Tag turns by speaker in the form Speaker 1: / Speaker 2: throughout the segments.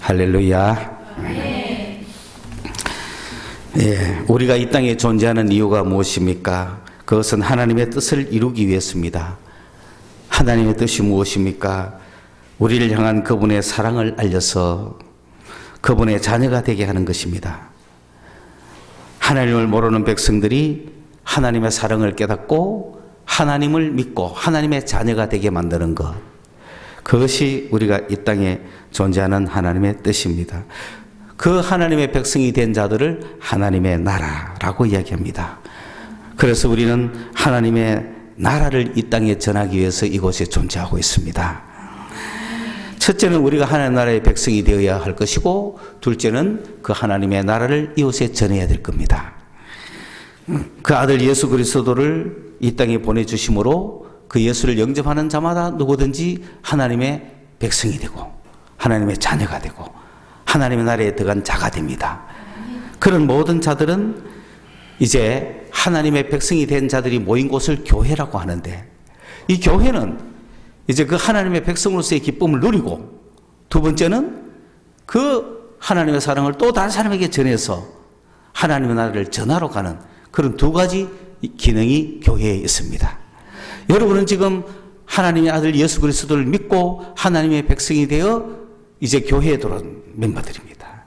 Speaker 1: 할렐루야. 예, 우리가 이 땅에 존재하는 이유가 무엇입니까? 그것은 하나님의 뜻을 이루기 위해서입니다. 하나님의 뜻이 무엇입니까? 우리를 향한 그분의 사랑을 알려서 그분의 자녀가 되게 하는 것입니다. 하나님을 모르는 백성들이 하나님의 사랑을 깨닫고 하나님을 믿고 하나님의 자녀가 되게 만드는 것, 그것이 우리가 이 땅에 존재하는 하나님의 뜻입니다. 그 하나님의 백성이 된 자들을 하나님의 나라라고 이야기합니다. 그래서 우리는 하나님의 나라를 이 땅에 전하기 위해서 이곳에 존재하고 있습니다. 첫째는 우리가 하나님의 나라의 백성이 되어야 할 것이고, 둘째는 그 하나님의 나라를 이웃에 전해야 될 겁니다. 그 아들 예수 그리스도를 이 땅에 보내주심으로 그 예수를 영접하는 자마다 누구든지 하나님의 백성이 되고 하나님의 자녀가 되고 하나님의 나라에 들어간 자가 됩니다. 그런 모든 자들은 이제 하나님의 백성이 된 자들이 모인 곳을 교회라고 하는데, 이 교회는 이제 그 하나님의 백성으로서의 기쁨을 누리고, 두 번째는 그 하나님의 사랑을 또 다른 사람에게 전해서 하나님의 나라를 전하러 가는 그런 두 가지 기능이 교회에 있습니다. 여러분은 지금 하나님의 아들 예수 그리스도를 믿고 하나님의 백성이 되어 이제 교회에 들어온 멤버들입니다.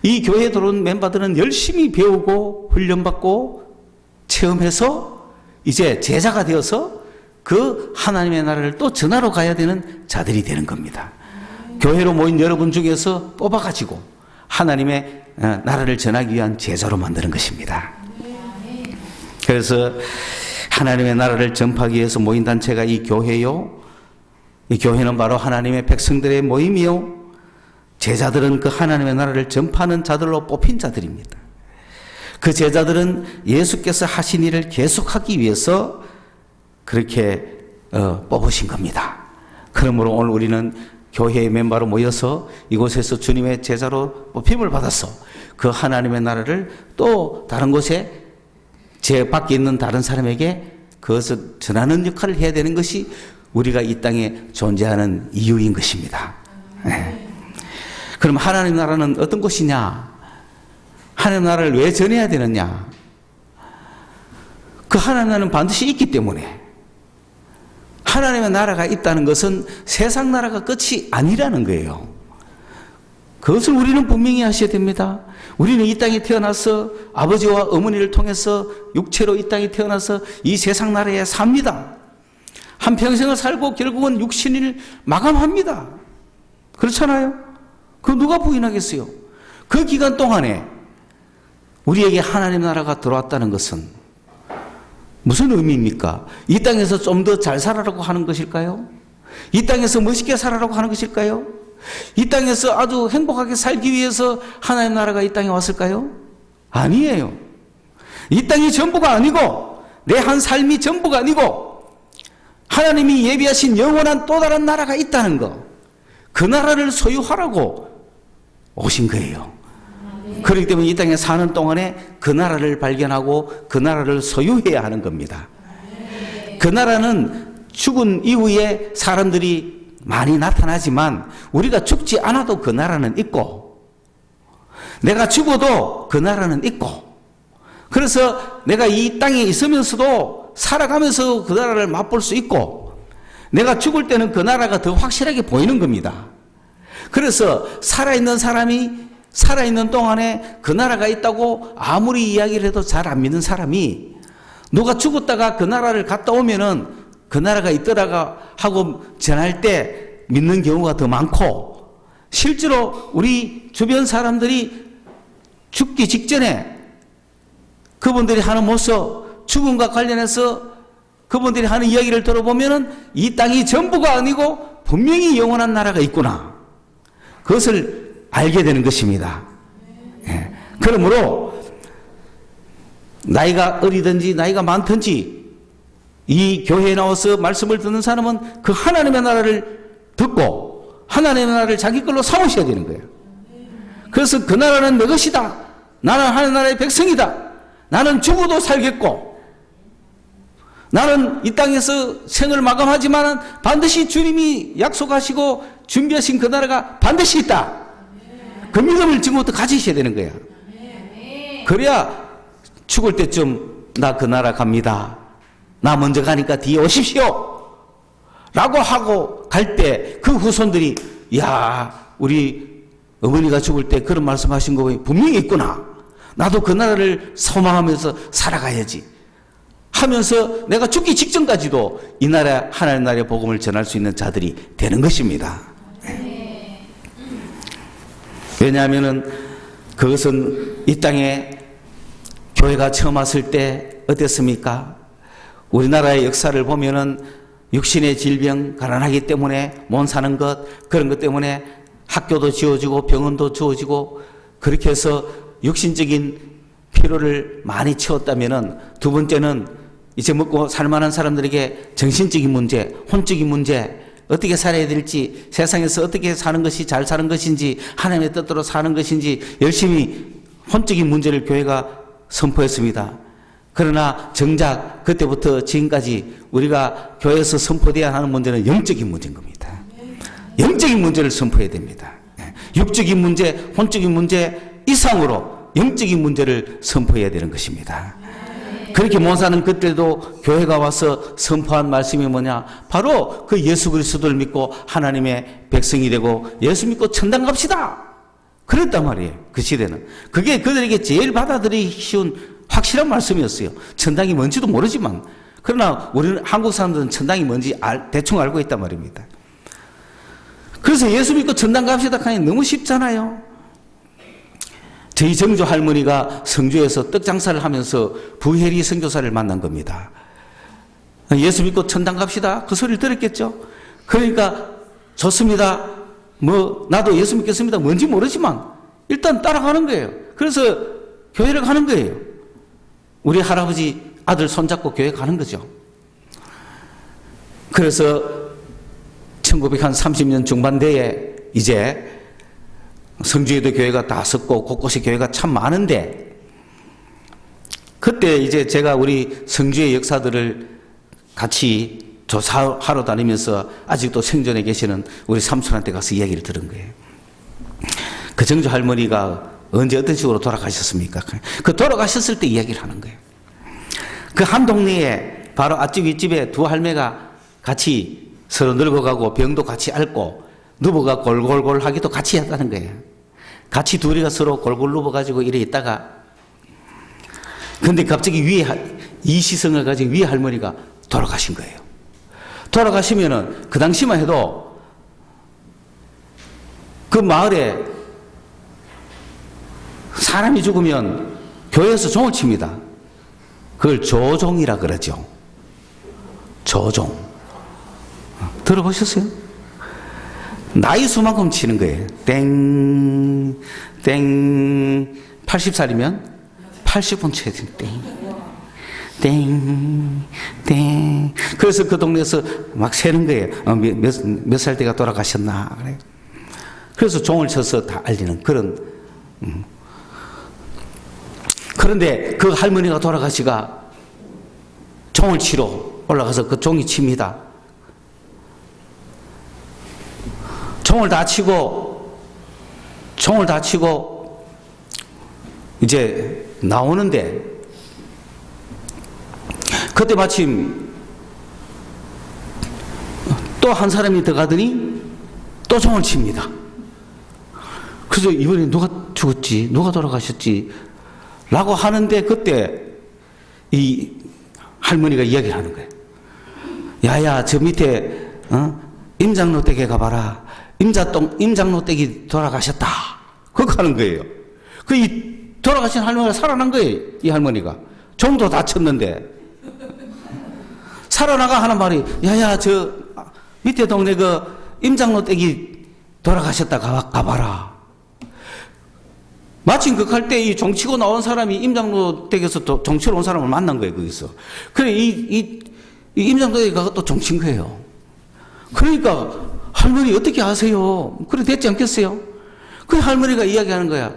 Speaker 1: 이 교회에 들어온 멤버들은 열심히 배우고 훈련받고 체험해서 이제 제자가 되어서 그 하나님의 나라를 또 전하러 가야 되는 자들이 되는 겁니다. 교회로 모인 여러분 중에서 뽑아가지고 하나님의 나라를 전하기 위한 제자로 만드는 것입니다. 그래서 하나님의 나라를 전파하기 위해서 모인 단체가 이 교회요. 이 교회는 바로 하나님의 백성들의 모임이요. 제자들은 그 하나님의 나라를 전파하는 자들로 뽑힌 자들입니다. 그 제자들은 예수께서 하신 일을 계속하기 위해서 그렇게 뽑으신 겁니다. 그러므로 오늘 우리는 교회의 멤버로 모여서 이곳에서 주님의 제자로 뽑힘을 받아서 그 하나님의 나라를 또 다른 곳에 제 밖에 있는 다른 사람에게 그것을 전하는 역할을 해야 되는 것이 우리가 이 땅에 존재하는 이유인 것입니다. 네. 그럼 하나님 나라는 어떤 것이냐? 하나님 나라를 왜 전해야 되느냐? 그 하나님 나라는 반드시 있기 때문에, 하나님의 나라가 있다는 것은 세상 나라가 끝이 아니라는 거예요. 그것을 우리는 분명히 하셔야 됩니다. 우리는 이 땅에 태어나서 아버지와 어머니를 통해서 육체로 이 땅에 태어나서 이 세상 나라에 삽니다. 한평생을 살고 결국은 육신을 마감합니다. 그렇잖아요? 그거 누가 부인하겠어요? 그 기간 동안에 우리에게 하나님 나라가 들어왔다는 것은 무슨 의미입니까? 이 땅에서 좀 더 잘 살아라고 하는 것일까요? 이 땅에서 멋있게 살아라고 하는 것일까요? 이 땅에서 아주 행복하게 살기 위해서 하나님 나라가 이 땅에 왔을까요? 아니에요. 이 땅이 전부가 아니고 내 한 삶이 전부가 아니고 하나님이 예비하신 영원한 또 다른 나라가 있다는 거, 그 나라를 소유하라고 오신 거예요. 그렇기 때문에 이 땅에 사는 동안에 그 나라를 발견하고 그 나라를 소유해야 하는 겁니다. 그 나라는 죽은 이후에 사람들이 많이 나타나지만 우리가 죽지 않아도 그 나라는 있고, 내가 죽어도 그 나라는 있고, 그래서 내가 이 땅에 있으면서도 살아가면서 그 나라를 맛볼 수 있고, 내가 죽을 때는 그 나라가 더 확실하게 보이는 겁니다. 그래서 살아있는 사람이 살아있는 동안에 그 나라가 있다고 아무리 이야기를 해도 잘 안 믿는 사람이 누가 죽었다가 그 나라를 갔다 오면은 그 나라가 있더라가 하고 전할 때 믿는 경우가 더 많고, 실제로 우리 주변 사람들이 죽기 직전에 그분들이 하는 모습, 죽음과 관련해서 그분들이 하는 이야기를 들어보면은 이 땅이 전부가 아니고 분명히 영원한 나라가 있구나, 그것을 알게 되는 것입니다. 예. 그러므로 나이가 어리든지 나이가 많든지 이 교회에 나와서 말씀을 듣는 사람은 그 하나님의 나라를 듣고 하나님의 나라를 자기 걸로 삼으셔야 되는 거예요. 그래서 그 나라는 내 것이다. 나는 하나님 나라의 백성이다. 나는 죽어도 살겠고, 나는 이 땅에서 생을 마감하지만 반드시 주님이 약속하시고 준비하신 그 나라가 반드시 있다. 그 믿음을 지금부터 가지셔야 되는 거야. 그래야 죽을 때쯤 나 그 나라 갑니다. 나 먼저 가니까 뒤에 오십시오. 라고 하고 갈 때 그 후손들이 야, 우리 어머니가 죽을 때 그런 말씀하신 거 분명히 있구나. 나도 그 나라를 소망하면서 살아가야지 하면서 내가 죽기 직전까지도 이 나라 하나님 나라의 복음을 전할 수 있는 자들이 되는 것입니다. 왜냐하면은 그것은 이 땅에 교회가 처음 왔을 때 어땠습니까? 우리나라의 역사를 보면은 육신의 질병, 가난하기 때문에 못 사는 것, 그런 것 때문에 학교도 지어지고 병원도 지어지고 그렇게 해서 육신적인 필요를 많이 채웠다면은 두 번째는 이제 먹고 살만한 사람들에게 정신적인 문제, 혼적인 문제, 어떻게 살아야 될지, 세상에서 어떻게 사는 것이 잘 사는 것인지, 하나님의 뜻대로 사는 것인지 열심히 혼적인 문제를 교회가 선포했습니다. 그러나 정작 그때부터 지금까지 우리가 교회에서 선포되어야 하는 문제는 영적인 문제인 겁니다. 영적인 문제를 선포해야 됩니다. 육적인 문제, 혼적인 문제 이상으로 영적인 문제를 선포해야 되는 것입니다. 그렇게 못 사는 그때도 교회가 와서 선포한 말씀이 뭐냐? 바로 그 예수 그리스도를 믿고 하나님의 백성이 되고 예수 믿고 천당 갑시다. 그랬단 말이에요. 그 시대는. 그게 그들에게 제일 받아들이기 쉬운 확실한 말씀이었어요. 천당이 뭔지도 모르지만. 그러나 우리는 한국 사람들은 천당이 뭔지 대충 알고 있단 말입니다. 그래서 예수 믿고 천당 갑시다 하니 너무 쉽잖아요. 저희 정조 할머니가 성주에서 떡 장사를 하면서 부혜리 선교사를 만난 겁니다. 예수 믿고 천당 갑시다. 그 소리를 들었겠죠. 그러니까 좋습니다. 나도 예수 믿겠습니다. 뭔지 모르지만 일단 따라가는 거예요. 그래서 교회를 가는 거예요. 우리 할아버지 아들 손잡고 교회 가는 거죠. 그래서 1930년 중반대에 이제 성주에도 교회가 다 섰고 곳곳에 교회가 참 많은데 그때 이제 제가 우리 성주의 역사들을 같이 조사하러 다니면서 아직도 생존해 계시는 우리 삼촌한테 가서 이야기를 들은 거예요. 그 정조 할머니가 언제 어떤 식으로 돌아가셨습니까? 그 돌아가셨을 때 이야기를 하는 거예요. 그 한 동네에 바로 앞집 윗집에 두 할매가 같이 서로 늙어가고 병도 같이 앓고 누버가 골골골 하기도 같이 했다는 거예요. 같이 둘이가 서로 골골 누워가지고 이래 있다가 근데 갑자기 위에 이 시성을 가지고 위에 할머니가 돌아가신 거예요. 돌아가시면은 그 당시만 해도 그 마을에 사람이 죽으면 교회에서 종을 칩니다. 그걸 조종이라 그러죠. 조종. 들어보셨어요? 나이 수만큼 치는 거예요. 땡, 땡. 80살이면 80분 쳐야 돼. 땡, 땡, 땡. 그래서 그 동네에서 막 세는 거예요. 몇 살 때가 돌아가셨나. 그래. 그래서 종을 쳐서 다 알리는 그런. 그런데 그 할머니가 돌아가시가 종을 치러 올라가서 그 종이 칩니다. 종을 다 치고 이제 나오는데 그때 마침 또 한 사람이 들어가더니 또 종을 칩니다. 그래서 이번에 누가 죽었지? 누가 돌아가셨지? 라고 하는데 그때 이 할머니가 이야기를 하는 거예요. 야야, 저 밑에 임장로 댁에 가봐라. 임장로 댁이 돌아가셨다. 그거 하는 거예요. 이 돌아가신 할머니가 살아난 거예요. 이 할머니가. 종도 다쳤는데. 살아나가 하는 말이, 야야, 저 밑에 동네 그 임장로 댁이 돌아가셨다. 가봐라. 마침 그 갈 때 이 종치고 나온 사람이 임장로 댁에서 또 종치러 온 사람을 만난 거예요, 거기서. 그래, 이 임장로 댁에 가서 또 종친 거예요. 그러니까, 할머니 어떻게 아세요? 그래, 됐지 않겠어요? 그 할머니가 이야기하는 거야.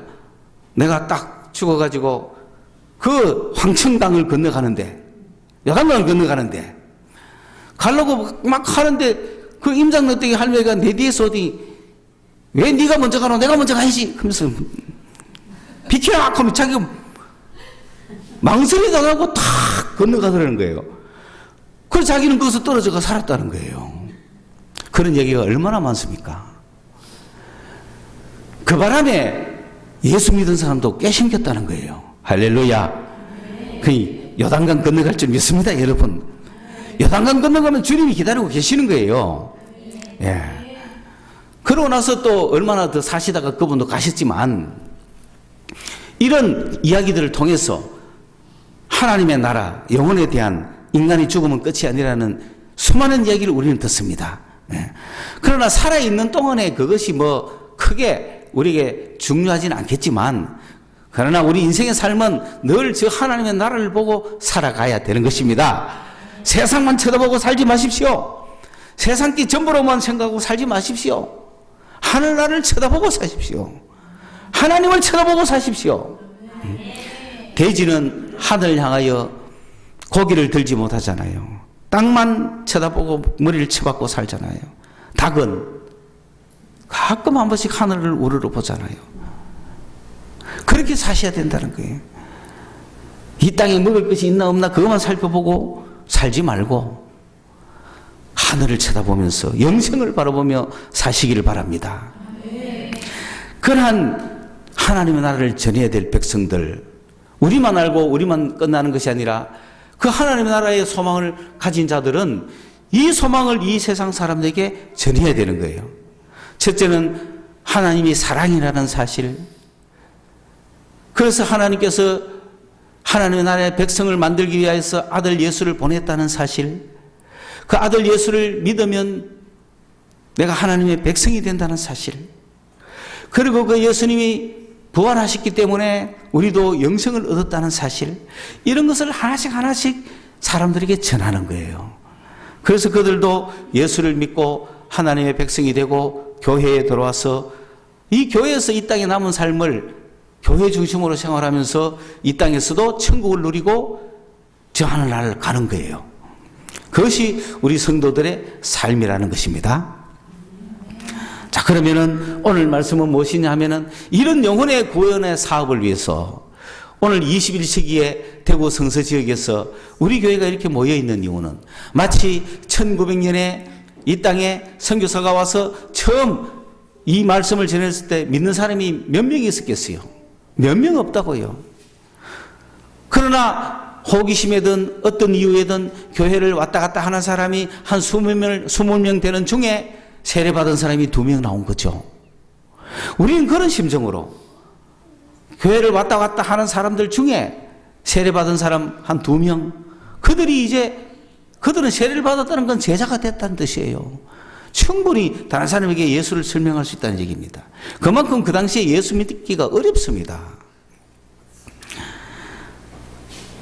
Speaker 1: 내가 딱 죽어가지고, 그 황천강을 건너가는데, 여강강을 건너가는데, 가려고 막 하는데, 그 임장로 댁에 할머니가 내 뒤에서 어디, 왜 네가 먼저 가노? 내가 먼저 가야지 하면서 비켜라 하면 자기가 망설이 당하고 탁 건너가더라는 거예요. 그래서 자기는 거기서 떨어져가 살았다는 거예요. 그런 얘기가 얼마나 많습니까? 그 바람에 예수 믿은 사람도 꽤 생겼다는 거예요. 할렐루야. 그 요단강 건너갈 줄 믿습니다, 여러분. 요단강 건너가면 주님이 기다리고 계시는 거예요. 예. 그러고 나서 또 얼마나 더 사시다가 그분도 가셨지만, 이런 이야기들을 통해서 하나님의 나라, 영혼에 대한 인간이 죽으면 끝이 아니라는 수많은 이야기를 우리는 듣습니다. 예. 그러나 살아있는 동안에 그것이 뭐 크게 우리에게 중요하지는 않겠지만, 그러나 우리 인생의 삶은 늘 저 하나님의 나라를 보고 살아가야 되는 것입니다. 세상만 쳐다보고 살지 마십시오. 세상 끼 전부로만 생각하고 살지 마십시오. 하늘나라를 쳐다보고 사십시오. 하나님을 쳐다보고 사십시오. 돼지는 하늘을 향하여 고기를 들지 못하잖아요. 땅만 쳐다보고 머리를 쳐박고 살잖아요. 닭은 가끔 한 번씩 하늘을 우러러 보잖아요. 그렇게 사셔야 된다는 거예요. 이 땅에 먹을 것이 있나 없나 그것만 살펴보고 살지 말고 하늘을 쳐다보면서 영생을 바라보며 사시기를 바랍니다. 그러한 하나님의 나라를 전해야 될 백성들, 우리만 알고 우리만 끝나는 것이 아니라 그 하나님의 나라의 소망을 가진 자들은 이 소망을 이 세상 사람들에게 전해야 되는 거예요. 첫째는 하나님이 사랑이라는 사실. 그래서 하나님께서 하나님의 나라의 백성을 만들기 위해서 아들 예수를 보냈다는 사실. 그 아들 예수를 믿으면 내가 하나님의 백성이 된다는 사실. 그리고 그 예수님이 부활하셨기 때문에 우리도 영생을 얻었다는 사실. 이런 것을 하나씩 하나씩 사람들에게 전하는 거예요. 그래서 그들도 예수를 믿고 하나님의 백성이 되고 교회에 들어와서 이 교회에서 이 땅에 남은 삶을 교회 중심으로 생활하면서 이 땅에서도 천국을 누리고 저 하늘나라를 가는 거예요. 그것이 우리 성도들의 삶이라는 것입니다. 자, 그러면은 오늘 말씀은 무엇이냐 하면은 이런 영혼의 구원의 사업을 위해서 오늘 21세기의 대구 성서 지역에서 우리 교회가 이렇게 모여 있는 이유는 마치 1900년에 이 땅에 선교사가 와서 처음 이 말씀을 전했을 때 믿는 사람이 몇 명이 있었겠어요? 몇 명 없다고요. 그러나 호기심에든 어떤 이유에든 교회를 왔다 갔다 하는 사람이 한 20명 되는 중에 세례받은 사람이 2명 나온 거죠. 우리는 그런 심정으로 교회를 왔다 갔다 하는 사람들 중에 세례받은 사람 한 2명, 그들은 세례를 받았다는 건 제자가 됐다는 뜻이에요. 충분히 다른 사람에게 예수를 설명할 수 있다는 얘기입니다. 그만큼 그 당시에 예수 믿기가 어렵습니다.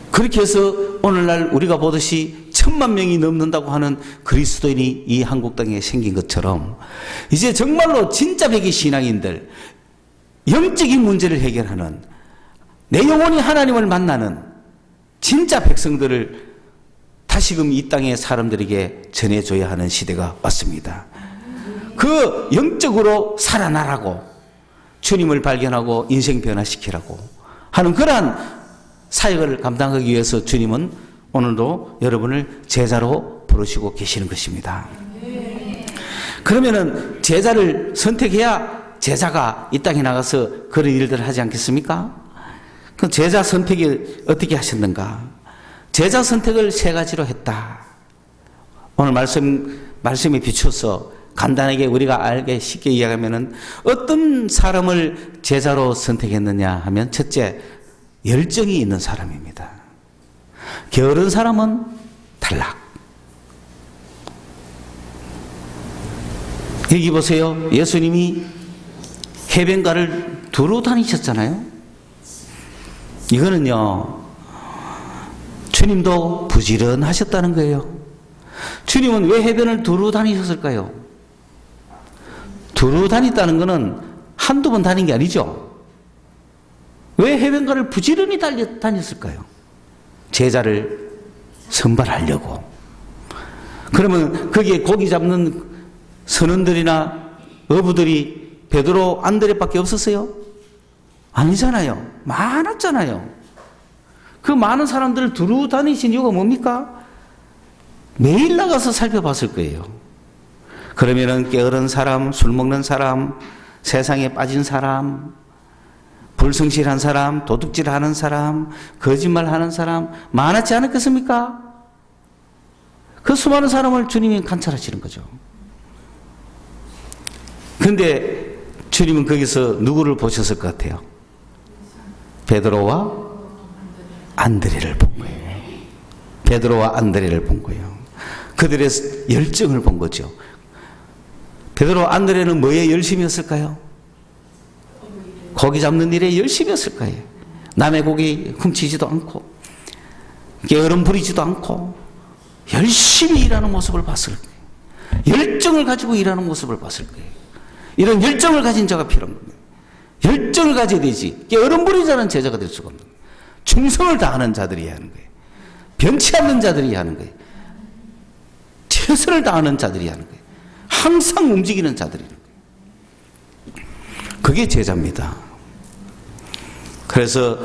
Speaker 1: 그렇게 해서 오늘날 우리가 보듯이 1000,000명이 넘는다고 하는 그리스도인이 이 한국 땅에 생긴 것처럼 이제 정말로 진짜 백의 신앙인들, 영적인 문제를 해결하는, 내 영혼이 하나님을 만나는 진짜 백성들을 다시금 이 땅의 사람들에게 전해줘야 하는 시대가 왔습니다. 그 영적으로 살아나라고, 주님을 발견하고 인생 변화시키라고 하는 그러한 사역을 감당하기 위해서 주님은 오늘도 여러분을 제자로 부르시고 계시는 것입니다. 그러면은 제자를 선택해야 제자가 이 땅에 나가서 그런 일들을 하지 않겠습니까? 그 제자 선택이 어떻게 하셨는가? 제자 선택을 3가지로 했다. 오늘 말씀에 비춰서 간단하게 우리가 알게 쉽게 이야기하면은 어떤 사람을 제자로 선택했느냐 하면 첫째, 열정이 있는 사람입니다. 게으른 사람은 탈락. 여기 보세요. 예수님이 해변가를 두루 다니셨잖아요. 이거는요, 주님도 부지런하셨다는 거예요. 주님은 왜 해변을 두루 다니셨을까요? 두루 다녔다는 것은 한두 번 다닌 게 아니죠. 왜 해변가를 부지런히 다녔을까요? 제자를 선발하려고. 그러면 거기에 고기 잡는 선원들이나 어부들이 베드로, 안드레밖에 없었어요? 아니잖아요. 많았잖아요. 그 많은 사람들을 두루 다니신 이유가 뭡니까? 매일 나가서 살펴봤을 거예요. 그러면은 게으른 사람, 술 먹는 사람, 세상에 빠진 사람, 불성실한 사람, 도둑질하는 사람, 거짓말하는 사람 많았지 않았겠습니까? 그 수많은 사람을 주님이 관찰하시는 거죠. 그런데 주님은 거기서 누구를 보셨을 것 같아요? 베드로와 안드레를 본 거예요. 베드로와 안드레를 본 거예요. 그들의 열정을 본 거죠. 베드로, 안드레는 뭐에 열심이었을까요? 고기 잡는 일에 열심이었을 거예요. 남의 고기 훔치지도 않고 게으름 부리지도 않고 열심히 일하는 모습을 봤을 거예요. 열정을 가지고 일하는 모습을 봤을 거예요. 이런 열정을 가진 자가 필요한 겁니다. 열정을 가져야 되지. 게으름 부리지 않은 제자가 될 수가 없는 거예요. 충성을 다하는 자들이 해야 하는 거예요. 변치 않는 자들이 해야 하는 거예요. 최선을 다하는 자들이 하는 거예요. 항상 움직이는 자들이 하는 거예요. 그게 제자입니다. 그래서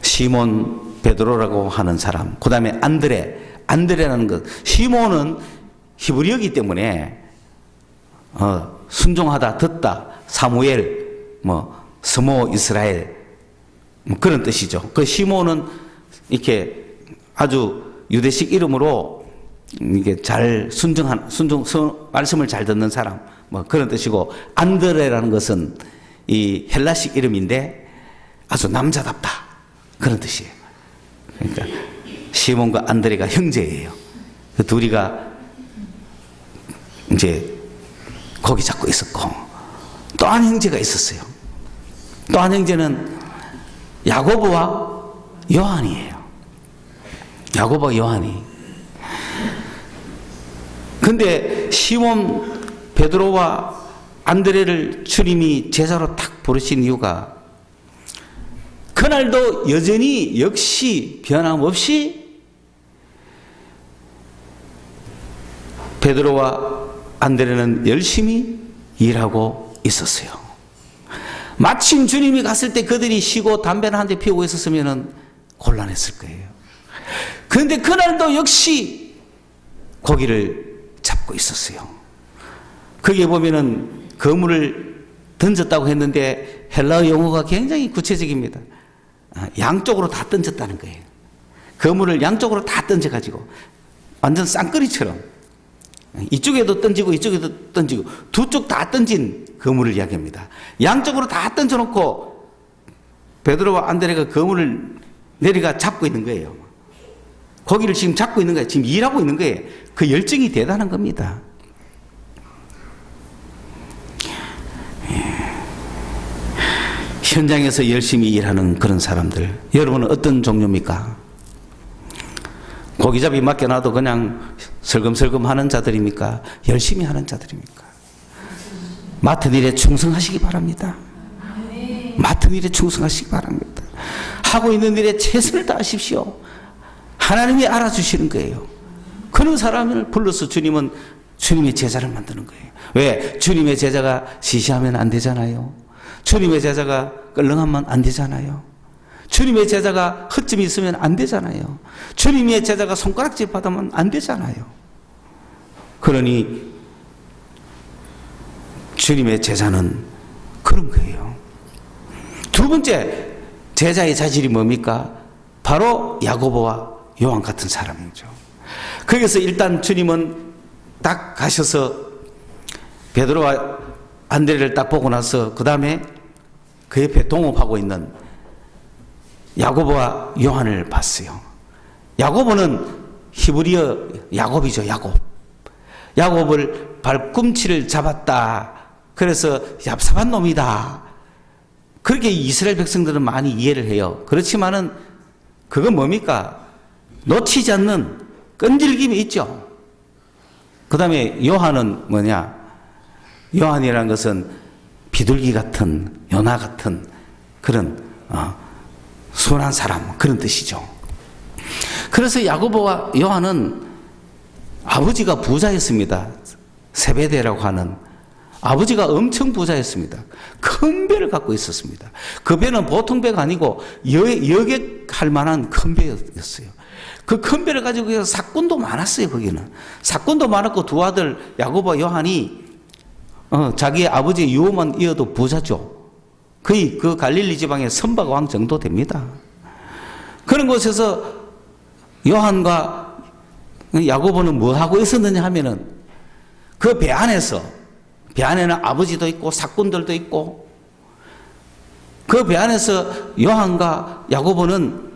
Speaker 1: 시몬 베드로라고 하는 사람, 그 다음에 안드레라는 것. 시몬은 히브리어이기 때문에 순종하다, 듣다, 사무엘, 스모 이스라엘, 그런 뜻이죠. 그 시몬은 이렇게 아주 유대식 이름으로 이게 잘 말씀을 잘 듣는 사람, 그런 뜻이고, 안드레라는 것은 이 헬라식 이름인데 아주 남자답다, 그런 뜻이에요. 그러니까 시몬과 안드레가 형제예요. 그 둘이가 이제 고기 잡고 있었고, 또 한 형제가 있었어요. 또 한 형제는 야고보와 요한이에요. 야고보와 요한이. 근데 시몬 베드로와 안드레를 주님이 제자로 탁 부르신 이유가, 그날도 여전히 역시 변함없이 베드로와 안드레는 열심히 일하고 있었어요. 마침 주님이 갔을 때 그들이 쉬고 담배를 한 대 피우고 있었으면 곤란했을 거예요. 그런데 그날도 역시 고기를 잡고 있었어요. 거기에 보면은 그물을 던졌다고 했는데 헬라어 용어가 굉장히 구체적입니다. 양쪽으로 다 던졌다는 거예요. 그물을 양쪽으로 다 던져가지고 완전 쌍끌이처럼 이쪽에도 던지고 이쪽에도 던지고 두 쪽 다 던진 그물을 이야기합니다. 양쪽으로 다 던져놓고 베드로와 안드레가 그물을 내려가 잡고 있는 거예요. 고기를 지금 잡고 있는 거예요. 지금 일하고 있는 거예요. 그 열정이 대단한 겁니다. 현장에서 열심히 일하는 그런 사람들, 여러분은 어떤 종류입니까? 고기잡이 맡겨놔도 그냥 설금설금 하는 자들입니까? 열심히 하는 자들입니까? 맡은 일에 충성하시기 바랍니다. 맡은 일에 충성하시기 바랍니다. 하고 있는 일에 최선을 다하십시오. 하나님이 알아주시는 거예요. 그런 사람을 불러서 주님은 주님의 제자를 만드는 거예요. 왜? 주님의 제자가 시시하면 안 되잖아요. 주님의 제자가 껄렁하면 안 되잖아요. 주님의 제자가 헛점이 있으면 안 되잖아요. 주님의 제자가 손가락질 받으면 안 되잖아요. 그러니 주님의 제자는 그런 거예요. 두 번째 제자의 자질이 뭡니까? 바로 야고보와 요한 같은 사람이죠. 거기서 일단 주님은 딱 가셔서 베드로와 안드레를 딱 보고 나서 그 다음에 그 옆에 동업하고 있는 야고보와 요한을 봤어요. 야고보는 히브리어 야곱이죠. 야곱을 발꿈치를 잡았다. 그래서 얍삽한 놈이다. 그렇게 이스라엘 백성들은 많이 이해를 해요. 그렇지만은 그건 뭡니까? 놓치지 않는 끈질김이 있죠. 그 다음에 요한은 뭐냐? 요한이라는 것은 비둘기 같은, 요나 같은 그런 순한 사람, 그런 뜻이죠. 그래서 야고보와 요한은 아버지가 부자였습니다. 세베대라고 하는 아버지가 엄청 부자였습니다. 큰 배를 갖고 있었습니다. 그 배는 보통 배가 아니고 여객할 만한 큰 배였어요. 그 큰 배를 가지고 사건도 많았어요. 거기는 사건도 많았고 두 아들 야고보와 요한이 자기 아버지의 유업만 이어도 부자죠. 거의 그 갈릴리 지방의 선박왕 정도 됩니다. 그런 곳에서 요한과 야고보는 뭐 하고 있었느냐 하면은 그 배 안에는 아버지도 있고 사꾼들도 있고 그 배 안에서 요한과 야고보는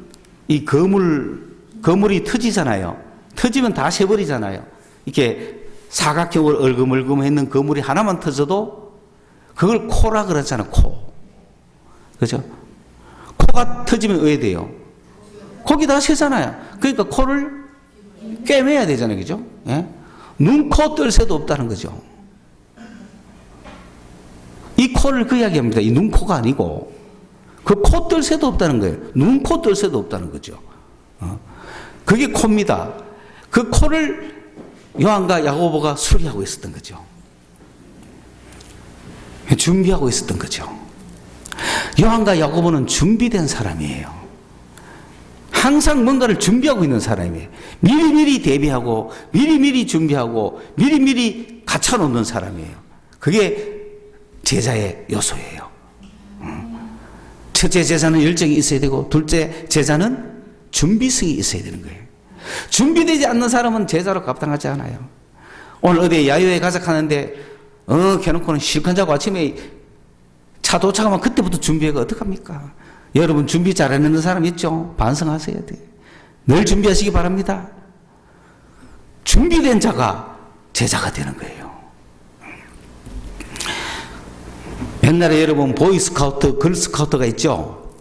Speaker 1: 이 거물이 터지잖아요. 터지면 다 새버리잖아요. 이렇게 사각형으로 얼금얼금했는 거물이 하나만 터져도 그걸 코라 그러잖아요. 코. 그죠? 코가 터지면 왜 돼요? 거기 다 새잖아요. 그러니까 코를 꿰매야 되잖아요. 그죠? 예? 눈, 코 뜰 새도 없다는 거죠. 이 코를 그 이야기합니다. 이 눈, 코가 아니고 그 코 뜰 새도 없다는 거예요. 눈, 코 뜰 새도 없다는 거죠. 그게 코입니다. 그 코를 요한과 야고보가 수리하고 있었던 거죠. 준비하고 있었던 거죠. 요한과 야고보는 준비된 사람이에요. 항상 뭔가를 준비하고 있는 사람이에요. 미리미리 대비하고 미리미리 준비하고 미리미리 갖춰놓는 사람이에요. 그게 제자의 요소예요. 첫째 제자는 열정이 있어야 되고 둘째 제자는 준비성이 있어야 되는 거예요. 준비되지 않는 사람은 제자로 감당하지 않아요. 오늘 어디에 야유회 가자 하는데 걔놓고는 실컷 자고 아침에 차 도착하면 그때부터 준비해가 어떡합니까? 여러분 준비 잘해내는 사람 있죠? 반성하셔야 돼요. 늘 준비하시기 바랍니다. 준비된 자가 제자가 되는 거예요. 옛날에 여러분 보이스카우트, 걸스카우트가 있죠?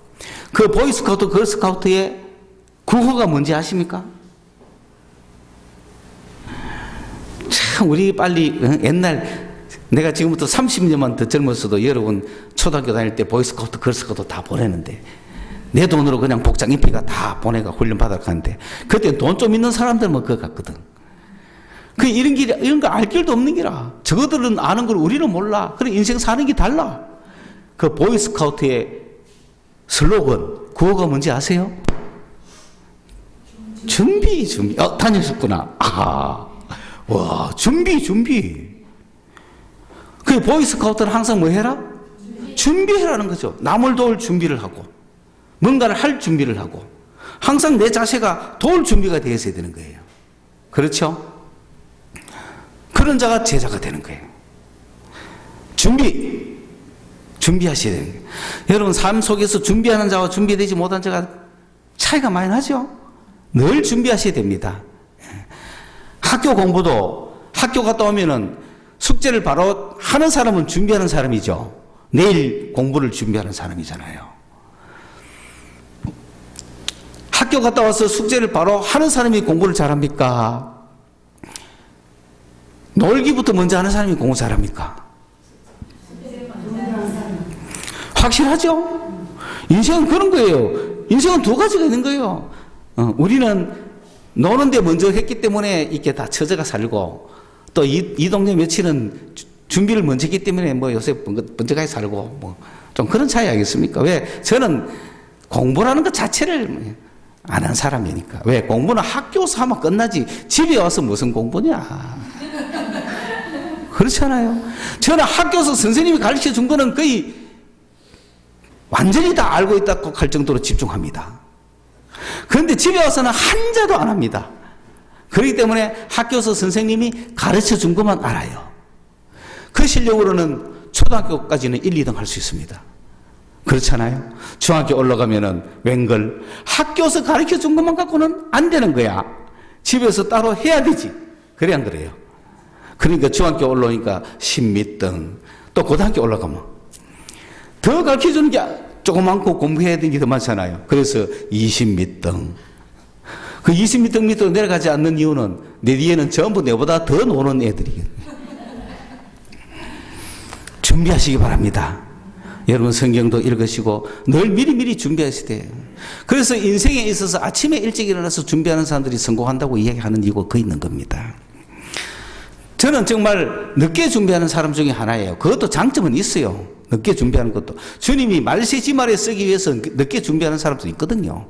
Speaker 1: 그 보이스카우트, 걸스카우트의 구호가 뭔지 아십니까? 참 우리 빨리 옛날 내가 지금부터 30년만 더 젊었어도 여러분 초등학교 다닐 때 보이스카우트, 걸스카우트 다 보내는데 내 돈으로 그냥 복장 입히가 다 보내가 훈련 받아 가는데 그때 돈 좀 있는 사람들만 그거 갔거든. 그 이런 거 알 길도 없는 기라. 저거들은 아는 걸 우리는 몰라. 그래 인생 사는 게 달라. 그 보이스카우트의 슬로건 구호가 뭔지 아세요? 준비. 다녔었구나. 와, 준비. 그 보이스카우트는 항상 뭐 해라? 준비해라는 거죠. 남을 도울 준비를 하고, 뭔가를 할 준비를 하고, 항상 내 자세가 도울 준비가 되어 있어야 되는 거예요. 그렇죠? 그런 자가 제자가 되는 거예요. 준비하셔야 되는 거예요. 여러분, 삶 속에서 준비하는 자와 준비되지 못한 자가 차이가 많이 나죠? 늘 준비하셔야 됩니다. 학교 공부도 학교 갔다 오면은 숙제를 바로 하는 사람은 준비하는 사람이죠. 내일 공부를 준비하는 사람이잖아요. 학교 갔다 와서 숙제를 바로 하는 사람이 공부를 잘합니까? 놀기부터 먼저 하는 사람이 공부 잘합니까? 확실하죠? 인생은 그런 거예요. 인생은 두 가지가 있는 거예요. 우리는 노는데 먼저 했기 때문에 이렇게 다 처져가 살고 또 이 동네 며칠은 준비를 먼저 했기 때문에 뭐 요새 번쩍하게 살고 뭐 좀 그런 차이 아니겠습니까? 왜? 저는 공부라는 것 자체를 안 한 사람이니까. 왜? 공부는 학교에서 하면 끝나지 집에 와서 무슨 공부냐. 그렇잖아요. 저는 학교에서 선생님이 가르쳐 준 거는 거의 완전히 다 알고 있다고 할 정도로 집중합니다. 그런데 집에 와서는 한 자도 안 합니다. 그렇기 때문에 학교에서 선생님이 가르쳐 준 것만 알아요. 그 실력으로는 초등학교까지는 1, 2등 할 수 있습니다. 그렇잖아요. 중학교 올라가면은 웬걸 학교에서 가르쳐 준 것만 갖고는 안 되는 거야. 집에서 따로 해야 되지. 그래 안 그래요? 그러니까 중학교 올라오니까 10몇 등, 또 고등학교 올라가면 더 가르쳐 주는 게 조그맣고 공부해야 되는 게 더 많잖아요. 그래서 20몇 등. 그 20몇 등 밑으로 내려가지 않는 이유는 내 뒤에는 전부 내보다 더 노는 애들이. 준비하시기 바랍니다. 여러분 성경도 읽으시고 늘 미리미리 준비하셔야 돼요. 그래서 인생에 있어서 아침에 일찍 일어나서 준비하는 사람들이 성공한다고 이야기하는 이유가 그 있는 겁니다. 저는 정말 늦게 준비하는 사람 중에 하나예요. 그것도 장점은 있어요. 늦게 준비하는 것도. 주님이 말세지말에 쓰기 위해서 늦게 준비하는 사람도 있거든요.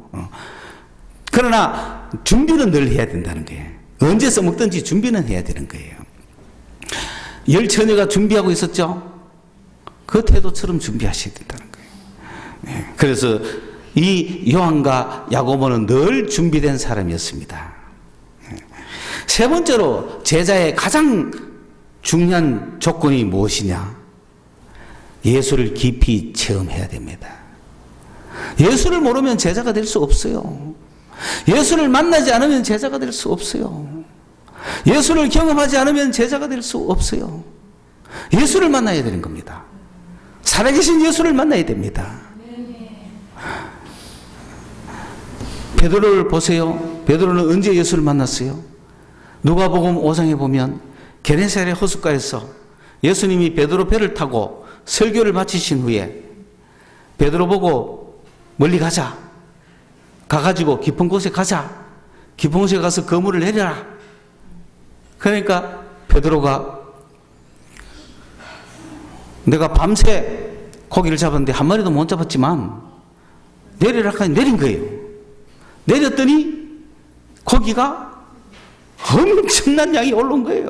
Speaker 1: 그러나 준비는 늘 해야 된다는 거예요. 언제 써먹든지 준비는 해야 되는 거예요. 열 처녀가 준비하고 있었죠. 그 태도처럼 준비하셔야 된다는 거예요. 그래서 이 요한과 야고보는 늘 준비된 사람이었습니다. 세 번째로 제자의 가장 중요한 조건이 무엇이냐? 예수를 깊이 체험해야 됩니다. 예수를 모르면 제자가 될 수 없어요. 예수를 만나지 않으면 제자가 될 수 없어요. 예수를 경험하지 않으면 제자가 될 수 없어요. 예수를 만나야 되는 겁니다. 살아계신 예수를 만나야 됩니다. 베드로를 보세요. 베드로는 언제 예수를 만났어요? 누가복음 5장에 보면 게네사렛 호숫가에서 예수님이 베드로 배를 타고 설교를 마치신 후에 베드로 보고 멀리 가자. 가가지고 깊은 곳에 가자. 깊은 곳에 가서 그물을 내려라. 그러니까 베드로가 내가 밤새 고기를 잡았는데 한 마리도 못 잡았지만 내리라 하니 내린 거예요. 내렸더니 고기가 엄청난 양이 올라온 거예요.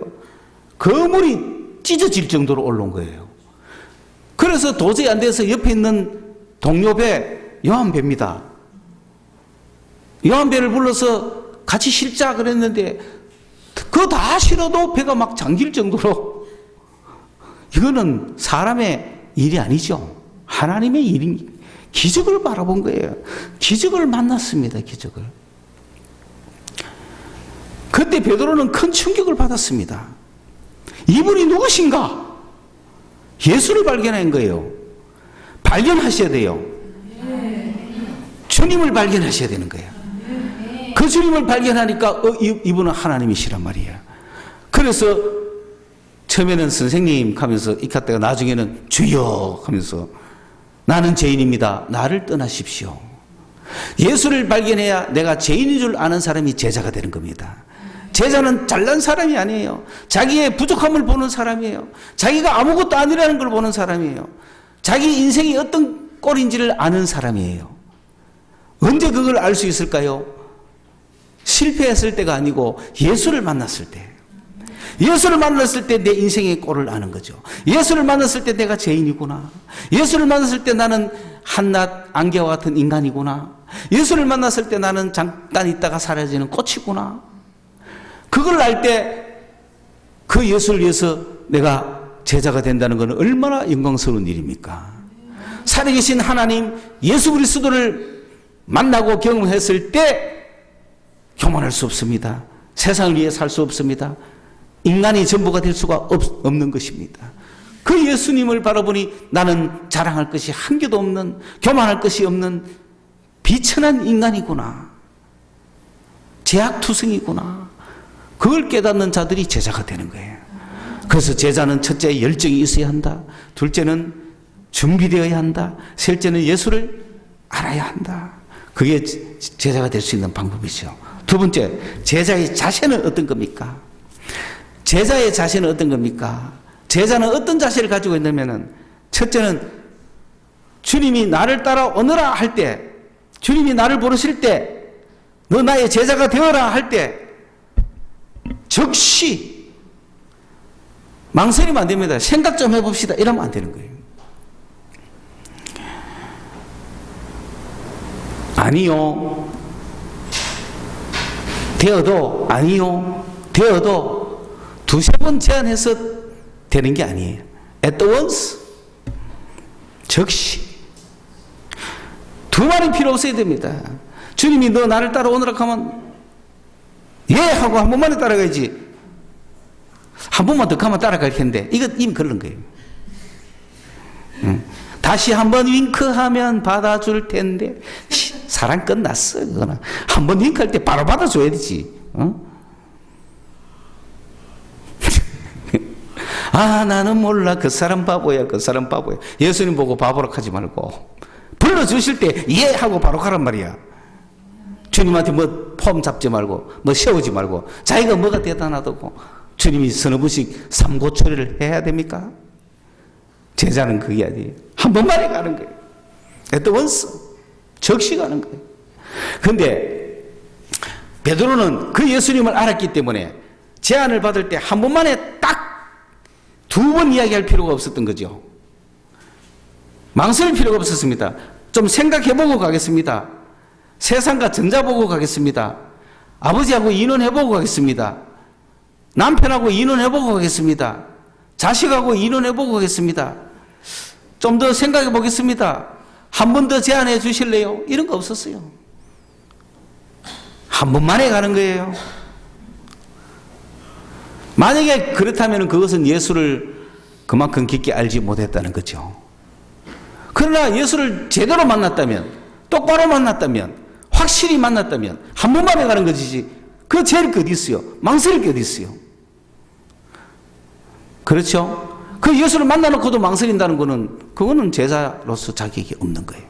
Speaker 1: 그물이 찢어질 정도로 올라온 거예요. 그래서 도저히 안 돼서 옆에 있는 동료 배 요한배입니다. 요한배를 불러서 같이 실자 그랬는데 그거 다 실어도 배가 막 잠길 정도로 이거는 사람의 일이 아니죠. 하나님의 일이 기적을 바라본 거예요. 기적을 만났습니다. 기적을. 그때 베드로는 큰 충격을 받았습니다. 이분이 누구신가? 예수를 발견한 거예요. 발견하셔야 돼요. 주님을 발견하셔야 되는 거예요. 그 주님을 발견하니까 이분은 하나님이시란 말이에요. 그래서 처음에는 선생님 하면서 이카때가 나중에는 주여 하면서 나는 죄인입니다. 나를 떠나십시오. 예수를 발견해야 내가 죄인인 줄 아는 사람이 제자가 되는 겁니다. 제자는 잘난 사람이 아니에요. 자기의 부족함을 보는 사람이에요. 자기가 아무것도 아니라는 걸 보는 사람이에요. 자기 인생이 어떤 꼴인지를 아는 사람이에요. 언제 그걸 알 수 있을까요? 실패했을 때가 아니고 예수를 만났을 때. 예수를 만났을 때 내 인생의 꼴을 아는 거죠. 예수를 만났을 때 내가 죄인이구나. 예수를 만났을 때 나는 한낱 안개와 같은 인간이구나. 예수를 만났을 때 나는 잠깐 있다가 사라지는 꽃이구나. 그걸 알 때 그 예수를 위해서 내가 제자가 된다는 것은 얼마나 영광스러운 일입니까? 살아계신 하나님 예수 그리스도를 만나고 경험했을 때 교만할 수 없습니다. 세상을 위해 살 수 없습니다. 인간이 전부가 될 수가 없는 것입니다. 그 예수님을 바라보니 나는 자랑할 것이 한 개도 없는, 교만할 것이 없는 비천한 인간이구나. 제약투성이구나. 그걸 깨닫는 자들이 제자가 되는 거예요. 그래서 제자는 첫째 열정이 있어야 한다. 둘째는 준비되어야 한다. 셋째는 예수를 알아야 한다. 그게 제자가 될 수 있는 방법이죠. 두 번째, 제자의 자세는 어떤 겁니까? 제자의 자세는 어떤 겁니까? 제자는 어떤 자세를 가지고 있냐면은, 첫째는 주님이 나를 따라오너라 할 때, 주님이 나를 부르실 때, 너 나의 제자가 되어라 할 때, 즉시 망설이면 안 됩니다. 생각 좀 해봅시다. 이러면 안 되는 거예요. 아니요. 되어도, 아니요. 되어도 두세 번 제안해서 되는 게 아니에요. At once. 즉시. 두 말이 필요 없어야 됩니다. 주님이 너 나를 따라오느라 하면 예 하고 한 번만에 따라가야지. 한 번만 더 가면 따라갈 텐데 이거 이미 그런 거예요. 다시 한 번 윙크하면 받아줄 텐데 사랑 끝났어. 그거는 한 번 윙크할 때 바로 받아줘야 되지. 아 나는 몰라. 그 사람 바보야. 그 사람 바보야. 예수님 보고 바보라 하지 말고 불러주실 때 예 하고 바로 가란 말이야. 주님한테 뭐 폼 잡지 말고 뭐 세우지 말고 자기가 뭐가 대단하다고 주님이 서너 번씩 삼고초려를 해야 됩니까? 제자는 그게 아니에요. 한 번만에 가는 거예요. at once. 즉시 가는 거예요. 그런데 베드로는 그 예수님을 알았기 때문에 제안을 받을 때 한 번만에 딱 두 번 이야기할 필요가 없었던 거죠. 망설일 필요가 없었습니다. 좀 생각해보고 가겠습니다. 세상과 전자보고 가겠습니다. 아버지하고 인원해보고 가겠습니다. 남편하고 인원해보고 가겠습니다. 자식하고 인원해보고 가겠습니다. 좀 더 생각해보겠습니다. 한 번 더 제안해 주실래요? 이런 거 없었어요. 한 번만에 가는 거예요. 만약에 그렇다면 그것은 예수를 그만큼 깊게 알지 못했다는 거죠. 그러나 예수를 제대로 만났다면, 똑바로 만났다면, 확실히 만났다면 한 번만에 가는 것이지 그 제일 게 어디 있어요? 망설일 게 어디 있어요? 그렇죠? 그 예수를 만나놓고도 망설인다는 거는 그거는 제자로서 자격이 없는 거예요.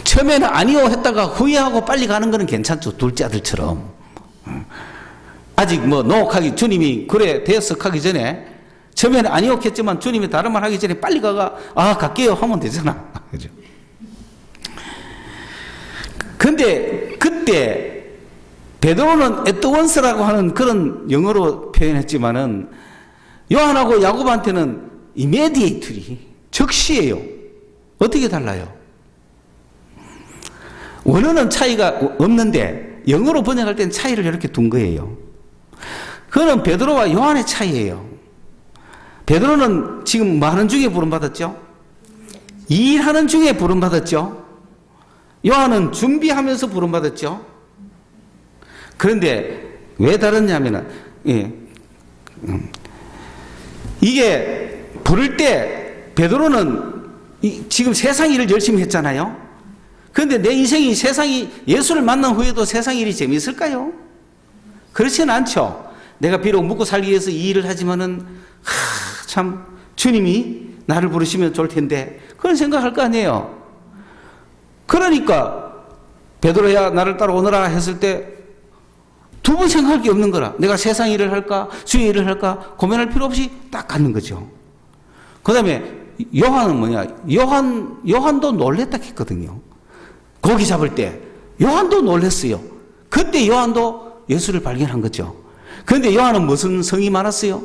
Speaker 1: 처음에는 아니요 했다가 후회하고 빨리 가는 거는 괜찮죠. 둘째 아들처럼. 아직 뭐 노혹하기, 주님이 그래 대석하기 전에 처음에는 아니요 했지만 주님이 다른 말 하기 전에 빨리 가가 갈게요 하면 되잖아. 그죠? 근데 그때 베드로는 at once라고 하는 그런 영어로 표현했지만은 요한하고 야고보한테는 immediately, 즉시예요. 어떻게 달라요? 원어는 차이가 없는데 영어로 번역할 때는 차이를 이렇게 둔 거예요. 그거는 베드로와 요한의 차이예요. 베드로는 지금 뭐 하는 중에 부름받았죠? 일하는 중에 부름받았죠? 요한은 준비하면서 부름받았죠? 그런데 왜 다르냐면은, 이게 부를 때 베드로는 지금 세상 일을 열심히 했잖아요? 그런데 내 인생이 예수를 만난 후에도 세상 일이 재미있을까요? 그렇지는 않죠. 내가 비록 묵고 살기 위해서 이 일을 하지만은, 참, 주님이 나를 부르시면 좋을 텐데, 그런 생각할 거 아니에요. 그러니까, 베드로야, 나를 따라오너라 했을 때, 두 번 생각할 게 없는 거라. 내가 세상 일을 할까, 주의 일을 할까, 고민할 필요 없이 딱 갖는 거죠. 그 다음에, 요한은 뭐냐, 요한도 놀랬다 했거든요. 고기 잡을 때, 요한도 놀랬어요. 그때 요한도 예수를 발견한 거죠. 그런데 요한은 무슨 성이 많았어요?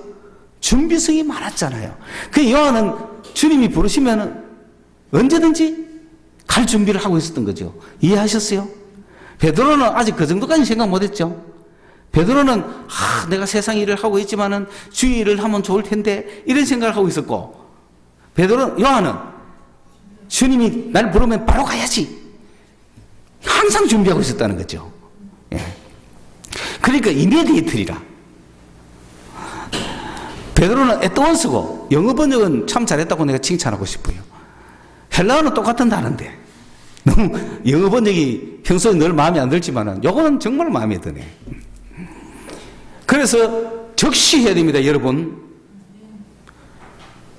Speaker 1: 준비성이 많았잖아요. 그 요한은 주님이 부르시면 언제든지 갈 준비를 하고 있었던 거죠. 이해하셨어요? 베드로는 아직 그 정도까지 생각 못했죠. 베드로는 내가 세상 일을 하고 있지만은 주의 일을 하면 좋을 텐데 이런 생각을 하고 있었고, 요한은 주님이 날 부르면 바로 가야지. 항상 준비하고 있었다는 거죠. 예. 그러니까 이미디에이트리라. 베드로는 at once고 영어 번역은 참 잘했다고 내가 칭찬하고 싶어요. 헬라어는 똑같은 단어인데 너무 영어 번역이 평소에 늘 마음에 안 들지만은 요거는 정말 마음에 드네. 그래서 즉시 해야 됩니다, 여러분.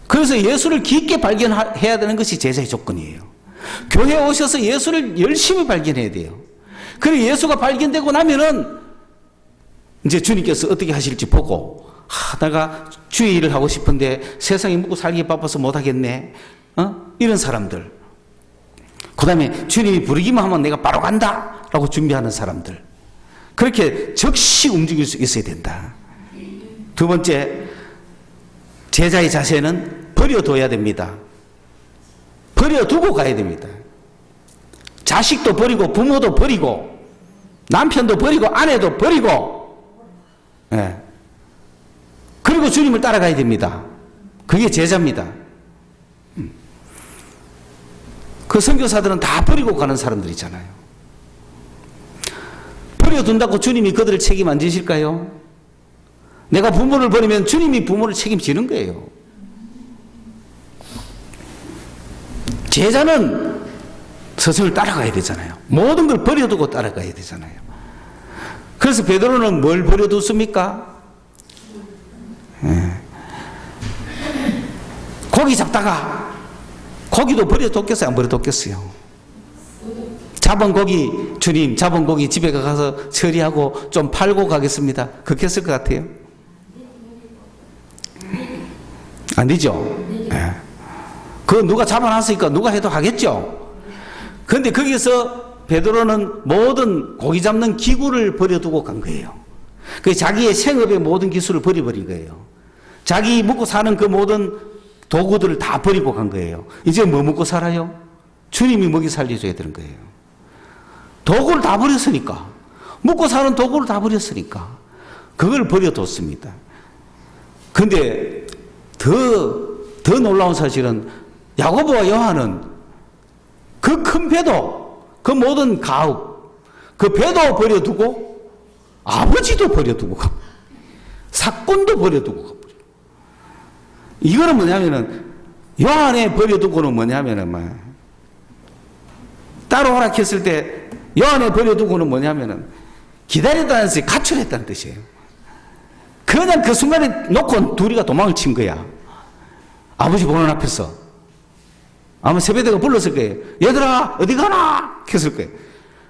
Speaker 1: 그래서 예수를 깊게 발견해야 되는 것이 제자의 조건이에요. 교회에 오셔서 예수를 열심히 발견해야 돼요. 그리고 예수가 발견되고 나면은 이제 주님께서 어떻게 하실지 보고, 내가 주의 일을 하고 싶은데 세상에 묵고 살기에 바빠서 못하겠네. 이런 사람들. 그 다음에 주님이 부르기만 하면 내가 바로 간다 라고 준비하는 사람들. 그렇게 즉시 움직일 수 있어야 된다. 두 번째, 제자의 자세는 버려둬야 됩니다. 버려두고 가야 됩니다. 자식도 버리고 부모도 버리고 남편도 버리고 아내도 버리고, 그리고 주님을 따라가야 됩니다. 그게 제자입니다. 그 선교사들은 다 버리고 가는 사람들이잖아요. 버려둔다고 주님이 그들을 책임 안 지실까요? 내가 부모를 버리면 주님이 부모를 책임지는 거예요. 제자는 스승을 따라가야 되잖아요. 모든 걸 버려두고 따라가야 되잖아요. 그래서 베드로는 뭘 버려뒀습니까? 고기 잡다가 고기도 버려뒀겠어요? 안 버려뒀겠어요? 잡은 고기, 주님, 잡은 고기 집에 가서 처리하고 좀 팔고 가겠습니다. 그렇게 했을 것 같아요? 아니죠. 예. 그거 누가 잡아놨으니까 누가 해도 하겠죠. 그런데 거기서 베드로는 모든 고기 잡는 기구를 버려두고 간 거예요. 그 자기의 생업의 모든 기술을 버려버린 거예요. 자기 먹고 사는 그 모든 도구들을 다 버리고 간 거예요. 이제 뭐 먹고 살아요? 주님이 먹이 살려줘야 되는 거예요. 도구를 다 버렸으니까. 먹고 사는 도구를 다 버렸으니까. 그걸 버려뒀습니다. 근데 더 놀라운 사실은 야고보와 요한은 그 큰 배도, 그 모든 가업, 그 배도 버려두고 아버지도 버려두고 사건도 버려두고 가버려요. 이거는 뭐냐면은 요한에 버려두고는 뭐냐면은 따로 허락했을 때 요한에 버려두고는 뭐냐면은 기다렸다는 뜻이 가출했다는 뜻이에요. 그냥 그 순간에 놓고 둘이가 도망을 친 거야. 아버지 보는 앞에서. 아마 세베대가 불렀을 거예요. 얘들아 어디 가나? 했을 거예요.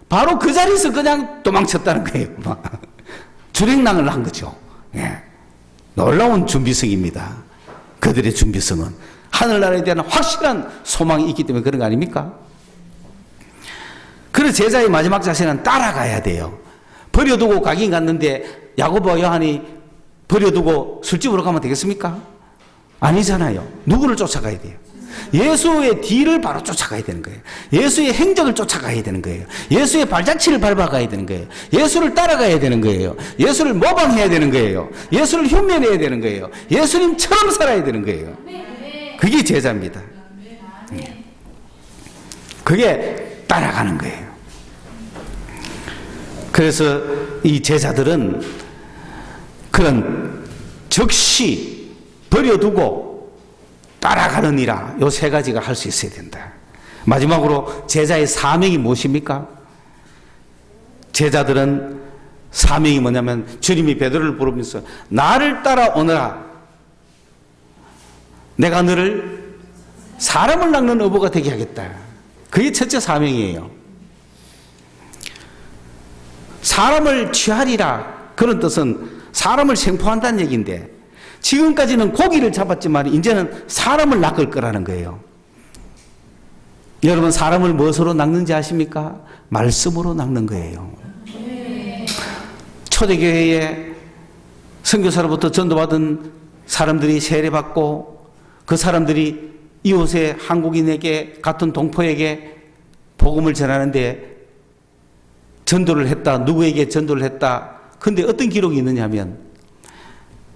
Speaker 1: 바로 그 자리에서 그냥 도망쳤다는 거예요. 주행랑을 한 거죠. 예. 놀라운 준비성입니다. 그들의 준비성은 하늘나라에 대한 확실한 소망이 있기 때문에 그런 거 아닙니까? 그래서 제자의 마지막 자세는 따라가야 돼요. 버려두고 가긴 갔는데 야고보와 요한이 버려두고 술집으로 가면 되겠습니까? 아니잖아요. 누구를 쫓아가야 돼요? 예수의 뒤를 바로 쫓아가야 되는 거예요. 예수의 행적을 쫓아가야 되는 거예요. 예수의 발자취를 밟아가야 되는 거예요. 예수를 따라가야 되는 거예요. 예수를 모방해야 되는 거예요. 예수를 흉내내야 되는 거예요. 예수님처럼 살아야 되는 거예요. 그게 제자입니다. 그게 따라가는 거예요. 그래서 이 제자들은 그런 즉시 버려두고 따라가느니라 요 세 가지가 할 수 있어야 된다. 마지막으로 제자의 사명이 무엇입니까? 제자들은 사명이 뭐냐면 주님이 베드로를 부르면서 나를 따라오너라. 내가 너를 사람을 낚는 어부가 되게 하겠다. 그게 첫째 사명이에요. 사람을 취하리라. 그런 뜻은 사람을 생포한다는 얘기인데 지금까지는 고기를 잡았지만 이제는 사람을 낚을 거라는 거예요. 여러분 사람을 무엇으로 낚는지 아십니까? 말씀으로 낚는 거예요. 초대교회에 선교사로부터 전도받은 사람들이 세례받고 그 사람들이 이웃의 한국인에게 같은 동포에게 복음을 전하는데 전도를 했다. 누구에게 전도를 했다. 근데 어떤 기록이 있느냐 하면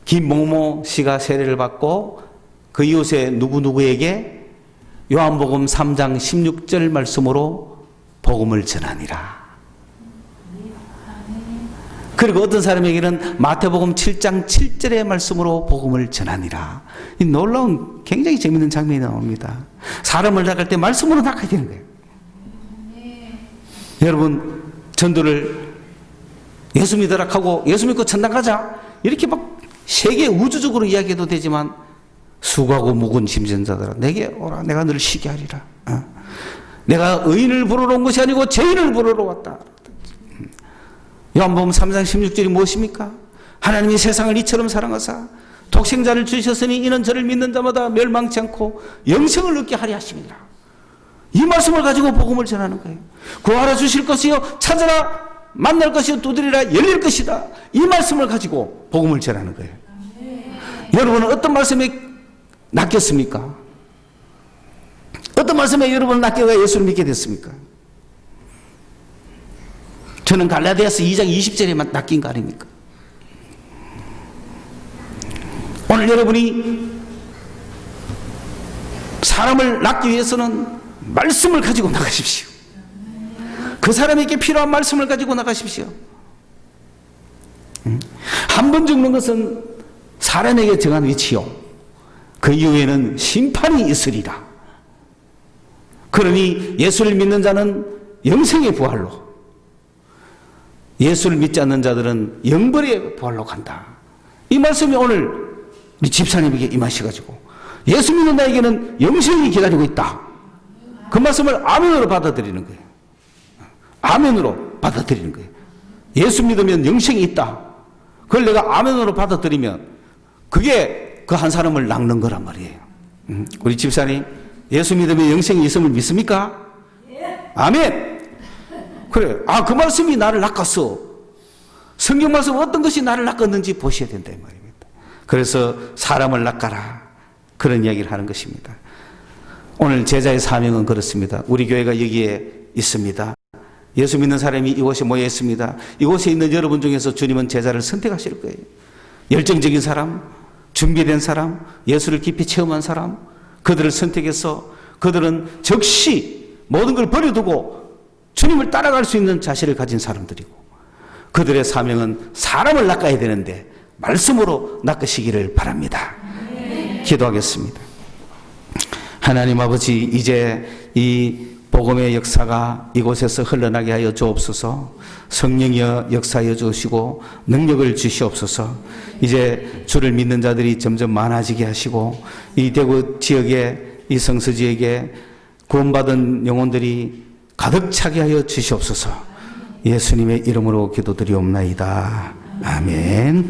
Speaker 1: 김某某 씨가 세례를 받고 그 이웃의 누구누구에게 요한복음 3장 16절 말씀으로 복음을 전하니라. 그리고 어떤 사람에게는 마태복음 7장 7절의 말씀으로 복음을 전하니라. 이 놀라운 굉장히 재미있는 장면이 나옵니다. 사람을 낚을 때 말씀으로 낚아야 되는 거예요. 여러분 전도를 예수 믿으라 하고 예수 믿고 천당 가자 이렇게 막 세계 우주적으로 이야기해도 되지만 수고하고 묵은 짐진 자들아 내게 오라. 내가 너를 쉬게 하리라. 내가 의인을 부르러 온 것이 아니고 죄인을 부르러 왔다. 요한복음 3장 16절이 무엇입니까? 하나님이 세상을 이처럼 사랑하사 독생자를 주셨으니 이는 저를 믿는 자마다 멸망치 않고 영생을 얻게 하려 하심이라. 이 말씀을 가지고 복음을 전하는 거예요. 구하라 주실 것이요 찾아라 만날 것이요 두드리라 열릴 것이다. 이 말씀을 가지고 복음을 전하는 거예요. 여러분은 어떤 말씀에 낚였습니까? 어떤 말씀에 여러분은 낚여가 예수를 믿게 됐습니까? 저는 갈라디아서 2장 20절에만 낚인 거 아닙니까? 오늘 여러분이 사람을 낚기 위해서는 말씀을 가지고 나가십시오. 그 사람에게 필요한 말씀을 가지고 나가십시오. 한 번 죽는 것은 사람에게 정한 위치요. 그 이후에는 심판이 있으리라. 그러니 예수를 믿는 자는 영생의 부활로, 예수를 믿지 않는 자들은 영벌의 부활로 간다. 이 말씀이 오늘 우리 집사님에게 임하셔가지고 예수 믿는 자에게는 영생이 기다리고 있다. 그 말씀을 아멘으로 받아들이는 거예요. 아멘으로 받아들이는 거예요. 예수 믿으면 영생이 있다. 그걸 내가 아멘으로 받아들이면 그게 그 한 사람을 낚는 거란 말이에요. 우리 집사님, 예수 믿으면 영생이 있음을 믿습니까? 아멘! 그래. 그 말씀이 나를 낚았어. 성경 말씀 어떤 것이 나를 낚았는지 보셔야 된다, 이 말입니다. 그래서 사람을 낚아라. 그런 이야기를 하는 것입니다. 오늘 제자의 사명은 그렇습니다. 우리 교회가 여기에 있습니다. 예수 믿는 사람이 이곳에 모여 있습니다. 이곳에 있는 여러분 중에서 주님은 제자를 선택하실 거예요. 열정적인 사람, 준비된 사람, 예수를 깊이 체험한 사람, 그들을 선택해서 그들은 즉시 모든 걸 버려두고 주님을 따라갈 수 있는 자세를 가진 사람들이고, 그들의 사명은 사람을 낚아야 되는데 말씀으로 낚으시기를 바랍니다. 기도하겠습니다. 하나님 아버지, 이제 이 복음의 역사가 이곳에서 흘러나게 하여 주옵소서. 성령이여 역사하여 주시고 능력을 주시옵소서. 이제 주를 믿는 자들이 점점 많아지게 하시고, 이 대구 지역에, 이 성서 지역에 구원받은 영혼들이 가득 차게 하여 주시옵소서. 예수님의 이름으로 기도드리옵나이다. 아멘.